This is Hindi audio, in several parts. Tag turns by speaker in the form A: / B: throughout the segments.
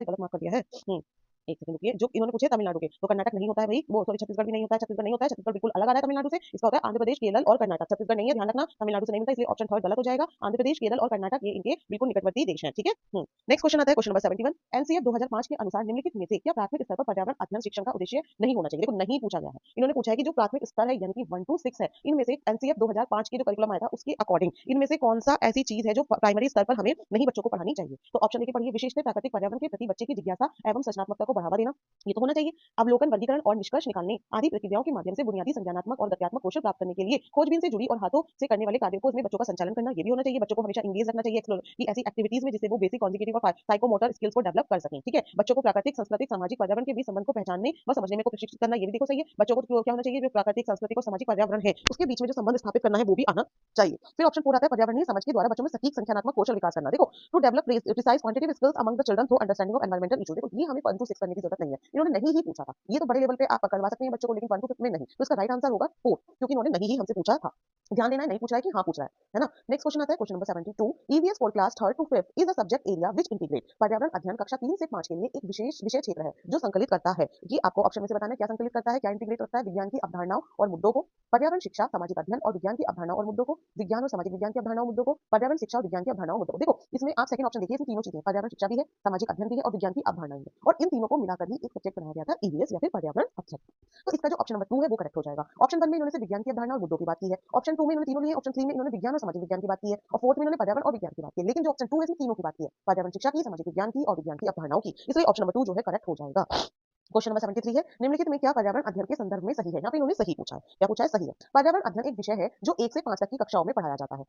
A: गलत मार्क कर दिया है। एक सेकंड रुकिए, जो इन्होंने पूछे तमिलनाडु के, तो कर्नाटक नहीं होता है भाई, वो सॉरी छत्तीसगढ़ भी नहीं होता है, छत्तीसगढ़ नहीं होता है, छत्तीसगढ़ बिल्कुल अलग आ रहा है तमिलनाडु से। इसका होता है आंध्र प्रदेश, केरल और कर्नाटक। छत्तीसगढ़ नहीं है, ध्यान रखना, तमिलनाडु से नहीं मिलता, इसलिए ऑप्शन थर्ड गलत हो जाएगा। आंध्र प्रदेश, केरल और कर्नाटक ये इनके बिल्कुल निकटवर्ती देश हैं, ठीक है। नेक्स्ट क्वेश्चन आता है, क्वेश्चन नंबर 71। एनसीएफ 2005 के अनुसार निम्नलिखित में से क्या प्राथमिक स्तर पर पर्यावरण अध्ययन शिक्षण का उद्देश्य नहीं होना चाहिए? देखो नहीं पूछा गया है, इन्होंने पूछा है कि जो प्राथमिक स्तर है यानी कि 1 टू 6 है, इनमें से एनसीएफ 2005 की जो करिकुलम आया था उसके अकॉर्डिंग इनमें से कौन सा ऐसी चीज है जो प्राइमरी स्तर पर हमें नहीं बच्चों को पढ़ानी चाहिए? तो ऑप्शन ए की पढ़िए, विशेषता प्राकृतिक पर्यावरण के प्रति बच्चे की जिज्ञासा एवं सृजनात्मकता को बढ़ावा देना, ये तो होना चाहिए। अवलोकन, वर्गीकरण और निष्कर्ष निकालने आदि प्रक्रियाओं के माध्यम से बुनियादी संज्ञानात्मक और गत्यात्मक कौशल प्राप्त करने के लिए खोजबीन से जुड़ी और हाथों से करने वाले कार्यों को इसमें बच्चों का संचालन करना, ये भी होना चाहिए। बच्चों को हमेशा इंगेज रखना चाहिए कि ऐसी एक्टिविटीज में जिससे वो बेसिक कॉग्निटिव और साइकोमोटर स्किल्स को डेवलप कर सकें, ठीक है। बच्चों को प्राकृतिक, सांस्कृतिक, सामाजिक पर्यावरण के बीच संबंध को पहचानने व समझने में को प्रशिक्षित करना, ये भी देखो सही है। बच्चों को क्या होना चाहिए, जो प्राकृतिक, सांस्कृतिक और सामाजिक पर्यावरण है उसके बीच में जो संबंध स्थापित करना है वो भी आना चाहिए। फिर ऑप्शन पूरा आता है, पर्यावरणीय समझ के द्वारा बच्चों में सटीक संख्यात्मक कौशल विकास करना। देखो, to develop precise quantitative skills among the children through understanding of environmental issue. देखो ये हमें 1 टू 6 करने की जरूरत नहीं है, इन्होंने नहीं ही पूछा था। ये तो बड़े लेवल पे आप करवा सकते हैं बच्चों को, लेकिन 1 टू 5 में नहीं। तो इसका राइट आंसर होगा 4, क्योंकि इन्होंने नहीं ही हमसे पूछा था। ध्यान देना है, नहीं पूछ रहा है कि हाँ पूछ रहा है ना। नेक्स्ट क्वेश्चन आता है, question number 72। EVS for class 3rd to 5th is the subject area which integrate. पर्यावरण अध्ययन कक्षा 3 से 5 के लिए एक विशेष विषय क्षेत्र है जो संकलित करता है। ये आपको ऑप्शन में से बताना है क्या संकलित करता है, क्या इंटीग्रेट करता है। विज्ञान की अवधारणाओं और मुद्दों को, पर्यावरण शिक्षा, सामाजिक अध्ययन और विज्ञान की अवधारणाओं और मुद्दों को, विज्ञान और सामाजिक विज्ञान की अवधारणाओं और मुद्दों को, पर्यावरण शिक्षा और विज्ञान की अवधारणाओं और मुद्दों को। देखो इसमें आप सेकंड ऑप्शन देखिए, इसमें तीनों चीजें, पर्यावरण शिक्षा भी है, सामाजिक अध्ययन भी है और विज्ञान की अवधारणाएं भी है, और इन तीनों को मिलाकर ही एक सब्जेक्ट बनाया गया था ईवीएस या फिर पर्यावरण अध्ययन। तो इसका जो ऑप्शन नंबर 2 है वो करेक्ट हो जाएगा। ऑप्शन 1 में इन्होंने विज्ञान की अवधारणा और मुद्दों की बात की है, ऑप्शन 2 में इन्होंने तीनों लिए, ऑप्शन 3 में इन्होंने विज्ञान और सामाजिक विज्ञान की बात की है, और 4th में इन्होंने पर्यावरण और विज्ञान की बात की है। लेकिन जो ऑप्शन 2 है इसमें तीनों की बात की है, पर्यावरण शिक्षा की, सामाजिक विज्ञान की और विज्ञान की अवधारणाओं की, इसलिए ऑप्शन नंबर 2 जो है करेक्ट हो जाएगा। क्वेश्चन नंबर 73 है, निम्नलिखित में क्या पर्यावरण अध्ययन के संदर्भ में सही है? यहाँ पे इन्होंने सही पूछा है, क्या पूछा है? सही है। पर्यावरण अध्ययन एक विषय है जो 1 से 5 तक की कक्षाओं में पढ़ाया जाता है।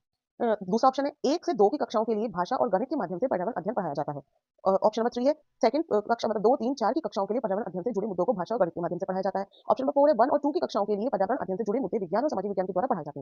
A: दूसरा ऑप्शन है 1 से 2 की कक्षाओं के लिए भाषा और गणित के माध्यम से पर्यावरण अध्ययन पढ़ाया जाता है। ऑप्शन नंबर 3 है सेकंड कक्षा मतलब 2, 3, 4 की कक्षाओं के लिए पर्यावरण अध्ययन से जुड़े मुद्दों को भाषा और गणित के माध्यम से पढ़ाया जाता है। ऑप्शन नंबर 4 है 1 और 2 की कक्षाओं के लिए पर्यावरण अध्ययन से जुड़े मुद्दे विज्ञान और सामाजिक विज्ञान के द्वारा पढ़ाए जाते हैं।